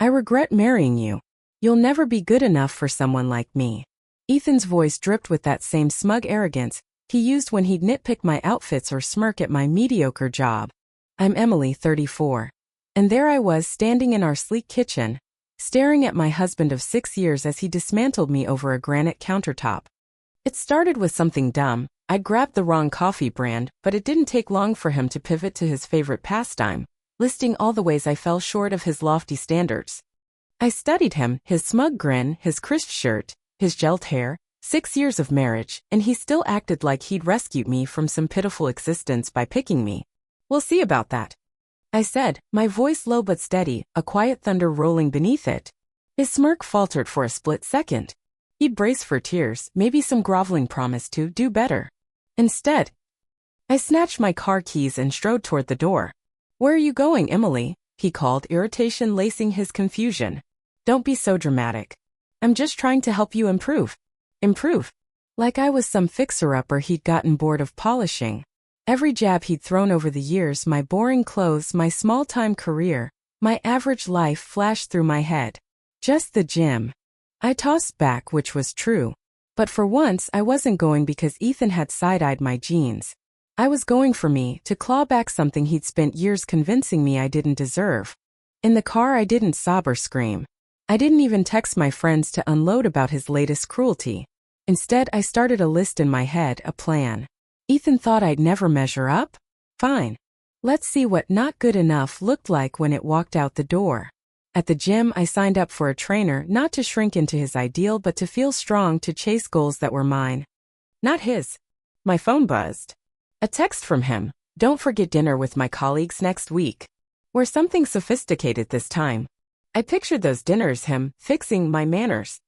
I regret marrying you. You'll never be good enough for someone like me. Ethan's voice dripped with that same smug arrogance he used when he'd nitpick my outfits or smirk at my mediocre job. I'm Emily, 34. And there I was standing in our sleek kitchen, staring at my husband of 6 years as he dismantled me over a granite countertop. It started with something dumb. I'd grabbed the wrong coffee brand, but it didn't take long for him to pivot to his favorite pastime, listing all the ways I fell short of his lofty standards. I studied him, his smug grin, his crisp shirt, his gelled hair, 6 years of marriage, and he still acted like he'd rescued me from some pitiful existence by picking me. We'll see about that, I said, my voice low but steady, a quiet thunder rolling beneath it. His smirk faltered for a split second. He'd brace for tears, maybe some groveling promise to do better. Instead, I snatched my car keys and strode toward the door. Where are you going, Emily? He called, irritation lacing his confusion. Don't be so dramatic. I'm just trying to help you improve. Improve? Like I was some fixer-upper he'd gotten bored of polishing. Every jab he'd thrown over the years, my boring clothes, my small-time career, my average life flashed through my head. Just the gym. I tossed back, which was true. But for once, I wasn't going because Ethan had side-eyed my jeans. I was going for me, to claw back something he'd spent years convincing me I didn't deserve. In the car, I didn't sob or scream. I didn't even text my friends to unload about his latest cruelty. Instead, I started a list in my head, a plan. Ethan thought I'd never measure up? Fine. Let's see what not good enough looked like when it walked out the door. At the gym, I signed up for a trainer, not to shrink into his ideal but to feel strong, to chase goals that were mine. Not his. My phone buzzed. A text from him. Don't forget dinner with my colleagues next week. We're something sophisticated this time. I pictured those dinners, him fixing my manners,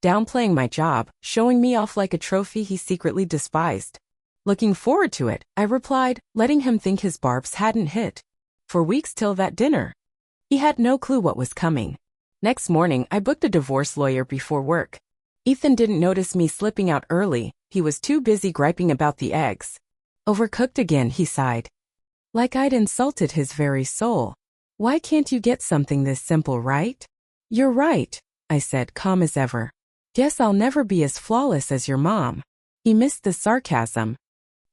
downplaying my job, showing me off like a trophy he secretly despised. Looking forward to it, I replied, letting him think his barbs hadn't hit. For weeks till that dinner. He had no clue what was coming. Next morning, I booked a divorce lawyer before work. Ethan didn't notice me slipping out early. He was too busy griping about the eggs. Overcooked again, he sighed. Like I'd insulted his very soul. Why can't you get something this simple, right? You're right, I said, calm as ever. Guess I'll never be as flawless as your mom. He missed the sarcasm,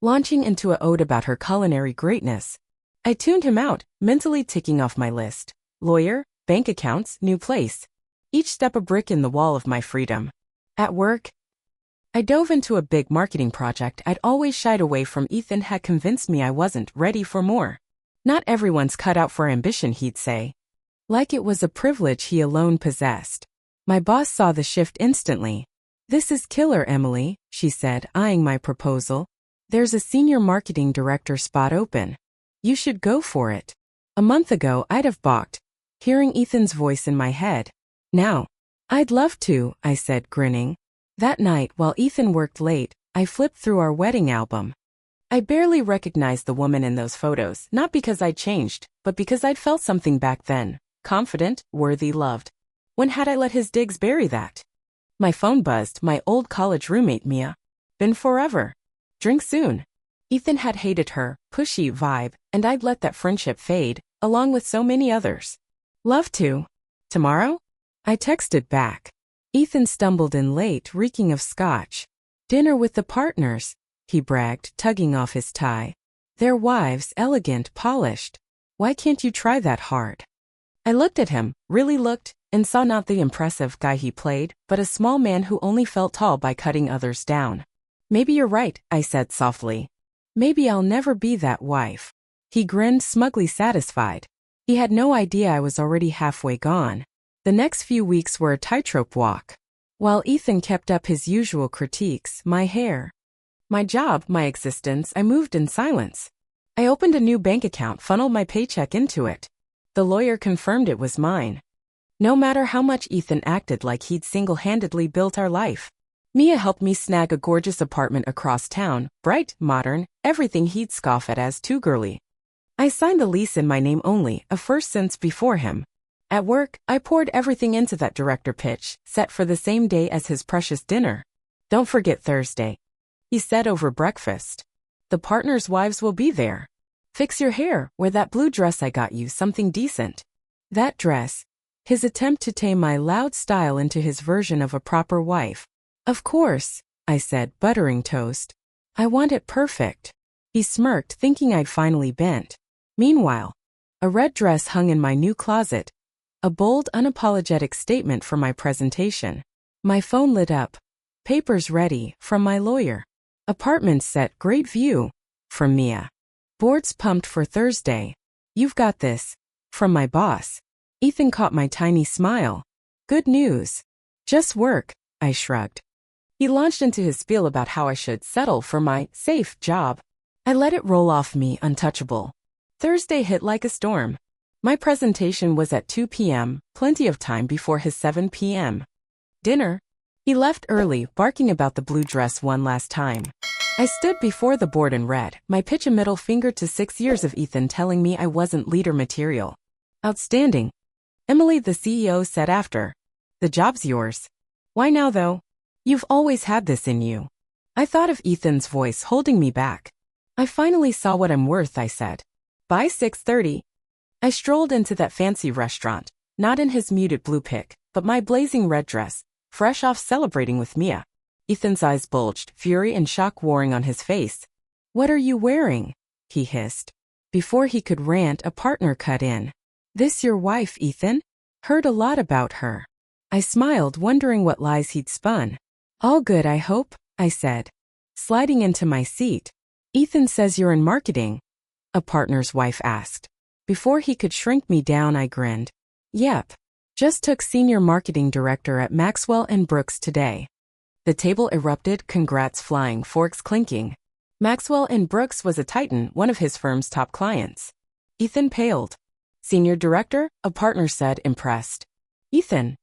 launching into an ode about her culinary greatness. I tuned him out, mentally ticking off my list. Lawyer, bank accounts, new place. Each step a brick in the wall of my freedom. At work, I dove into a big marketing project I'd always shied away from. Ethan had convinced me I wasn't ready for more. Not everyone's cut out for ambition, he'd say. Like it was a privilege he alone possessed. My boss saw the shift instantly. This is killer, Emily, she said, eyeing my proposal. There's a senior marketing director spot open. You should go for it. A month ago, I'd have balked, hearing Ethan's voice in my head. Now, I'd love to, I said, grinning. That night, while Ethan worked late, I flipped through our wedding album. I barely recognized the woman in those photos, not because I'd changed, but because I'd felt something back then. Confident, worthy, loved. When had I let his digs bury that? My phone buzzed, my old college roommate Mia. Been forever. Drink soon. Ethan had hated her, pushy vibe, and I'd let that friendship fade, along with so many others. Love to. Tomorrow? I texted back. Ethan stumbled in late, reeking of scotch. Dinner with the partners, he bragged, tugging off his tie. Their wives, elegant, polished. Why can't you try that hard? I looked at him, really looked, and saw not the impressive guy he played, but a small man who only felt tall by cutting others down. Maybe you're right, I said softly. Maybe I'll never be that wife. He grinned, smugly satisfied. He had no idea I was already halfway gone. The next few weeks were a tightrope walk. While Ethan kept up his usual critiques, my hair, my job, my existence, I moved in silence. I opened a new bank account, funneled my paycheck into it. The lawyer confirmed it was mine. No matter how much Ethan acted like he'd single-handedly built our life. Mia helped me snag a gorgeous apartment across town, bright, modern, everything he'd scoff at as too girly. I signed the lease in my name only, a first since before him. At work, I poured everything into that director pitch, set for the same day as his precious dinner. Don't forget Thursday, he said over breakfast. The partners' wives will be there. Fix your hair, wear that blue dress I got you, something decent. That dress. His attempt to tame my loud style into his version of a proper wife. Of course, I said, buttering toast. I want it perfect. He smirked, thinking I'd finally bent. Meanwhile, a red dress hung in my new closet. A bold, unapologetic statement for my presentation. My phone lit up. Papers ready, from my lawyer. Apartment set, great view, from Mia. Boards pumped for Thursday. You've got this, from my boss. Ethan caught my tiny smile. Good news. Just work, I shrugged. He launched into his spiel about how I should settle for my safe job. I let it roll off me, untouchable. Thursday hit like a storm. My presentation was at 2 p.m., plenty of time before his 7 p.m. dinner. He left early, barking about the blue dress one last time. I stood before the board and read, my pitch a middle finger to 6 years of Ethan telling me I wasn't leader material. Outstanding. Emily, the CEO, said after. The job's yours. Why now, though? You've always had this in you. I thought of Ethan's voice holding me back. I finally saw what I'm worth, I said. By 6:30. I strolled into that fancy restaurant, not in his muted blue pick, but my blazing red dress, fresh off celebrating with Mia. Ethan's eyes bulged, fury and shock warring on his face. What are you wearing? He hissed. Before he could rant, a partner cut in. This your wife, Ethan? Heard a lot about her. I smiled, wondering what lies he'd spun. All good, I hope, I said, sliding into my seat. Ethan says you're in marketing, a partner's wife asked. Before he could shrink me down, I grinned. Yep. Just took senior marketing director at Maxwell & Brooks today. The table erupted, congrats flying, forks clinking. Maxwell & Brooks was a titan, one of his firm's top clients. Ethan paled. Senior director, a partner said, impressed. Ethan.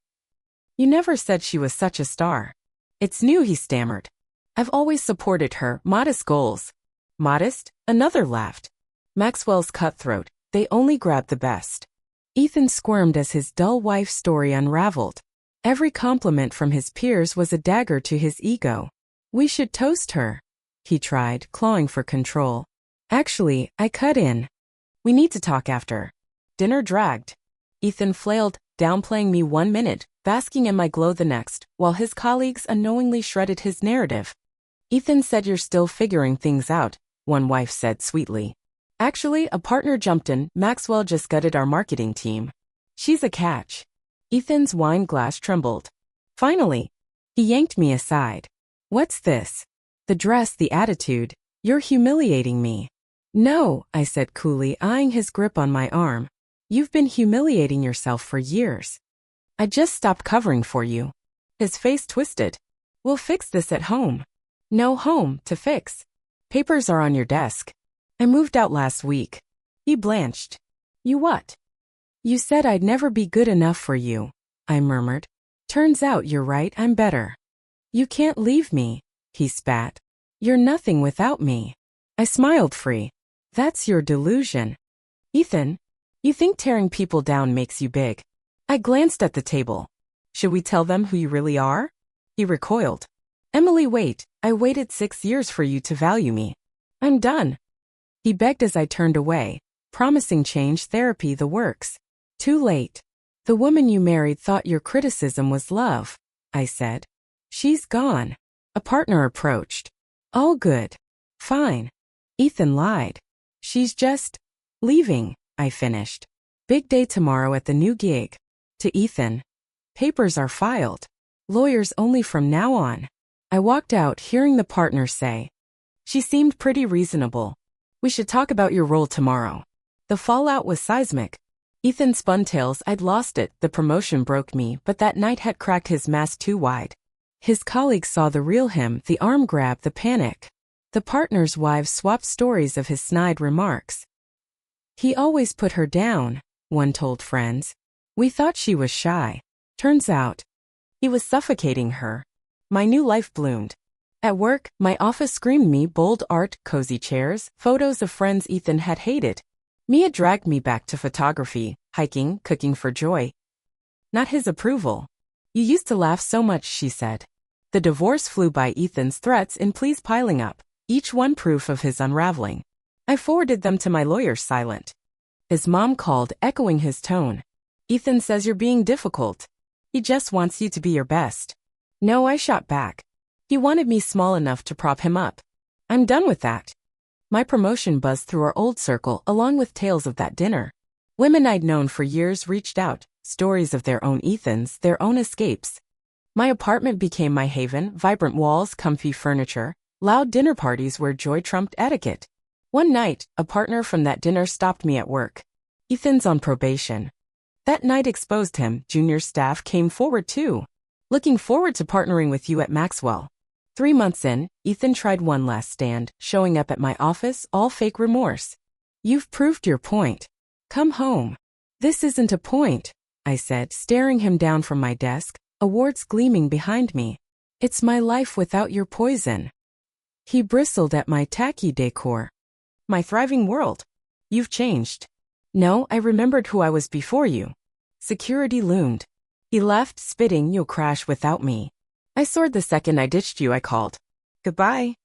You never said she was such a star. It's new, he stammered. I've always supported her, modest goals. Modest? Another laughed. Maxwell's cutthroat, they only grab the best. Ethan squirmed as his dull wife story unraveled. Every compliment from his peers was a dagger to his ego. We should toast her, he tried, clawing for control. Actually, I cut in. We need to talk after. Dinner dragged. Ethan flailed, downplaying me 1 minute, basking in my glow the next, while his colleagues unknowingly shredded his narrative. Ethan said you're still figuring things out, one wife said sweetly. Actually, a partner jumped in, Maxwell just gutted our marketing team. She's a catch. Ethan's wine glass trembled. Finally, he yanked me aside. What's this? The dress, the attitude. You're humiliating me. No, I said coolly, eyeing his grip on my arm. You've been humiliating yourself for years. I just stopped covering for you. His face twisted. We'll fix this at home. No home to fix. Papers are on your desk. I moved out last week. He blanched. You what? You said I'd never be good enough for you, I murmured. Turns out you're right, I'm better. You can't leave me, he spat. You're nothing without me. I smiled free. That's your delusion. Ethan, you think tearing people down makes you big. I glanced at the table. Should we tell them who you really are? He recoiled. Emily, wait, I waited 6 years for you to value me. I'm done. He begged as I turned away, promising change, therapy, the works. Too late. The woman you married thought your criticism was love, I said. She's gone. A partner approached. All good. Fine. Ethan lied. She's just leaving, I finished. Big day tomorrow at the new gig. To Ethan. Papers are filed. Lawyers only from now on. I walked out, hearing the partner say. She seemed pretty reasonable. We should talk about your role tomorrow. The fallout was seismic. Ethan spun tails, I'd lost it, the promotion broke me, but that night had cracked his mask too wide. His colleagues saw the real him, the arm grab, the panic. The partners' wives swapped stories of his snide remarks. He always put her down, one told friends. We thought she was shy. Turns out, he was suffocating her. My new life bloomed. At work, my office screamed me bold art, cozy chairs, photos of friends Ethan had hated. Mia dragged me back to photography, hiking, cooking for joy. Not his approval. You used to laugh so much, she said. The divorce flew by, Ethan's threats in pleas piling up, each one proof of his unraveling. I forwarded them to my lawyer, silent. His mom called, echoing his tone. Ethan says you're being difficult. He just wants you to be your best. No, I shot back. He wanted me small enough to prop him up. I'm done with that. My promotion buzzed through our old circle along with tales of that dinner. Women I'd known for years reached out, stories of their own Ethans, their own escapes. My apartment became my haven, vibrant walls, comfy furniture, loud dinner parties where joy trumped etiquette. One night, a partner from that dinner stopped me at work. Ethan's on probation. That night exposed him. Junior staff came forward too. Looking forward to partnering with you at Maxwell. 3 months in, Ethan tried one last stand, showing up at my office, all fake remorse. You've proved your point. Come home. This isn't a point, I said, staring him down from my desk, awards gleaming behind me. It's my life without your poison. He bristled at my tacky decor. My thriving world. You've changed. No, I remembered who I was before you. Security loomed. He laughed, spitting, you'll crash without me. I soared the second I ditched you, I called. Goodbye.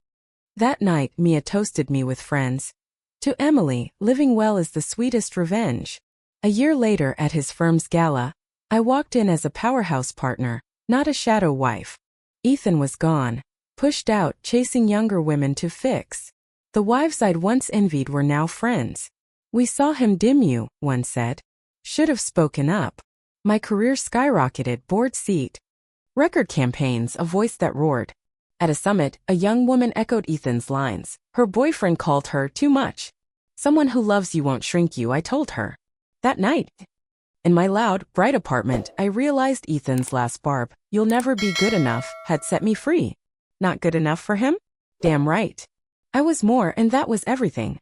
That night, Mia toasted me with friends. To Emily, living well is the sweetest revenge. A year later at his firm's gala, I walked in as a powerhouse partner, not a shadow wife. Ethan was gone, pushed out, chasing younger women to fix. The wives I'd once envied were now friends. We saw him dim you, one said. Should have spoken up. My career skyrocketed, board seat. Record campaigns, a voice that roared. At a summit, a young woman echoed Ethan's lines. Her boyfriend called her too much. Someone who loves you won't shrink you, I told her. That night, in my loud, bright apartment, I realized Ethan's last barb, you'll never be good enough, had set me free. Not good enough for him? Damn right. I was more, and that was everything.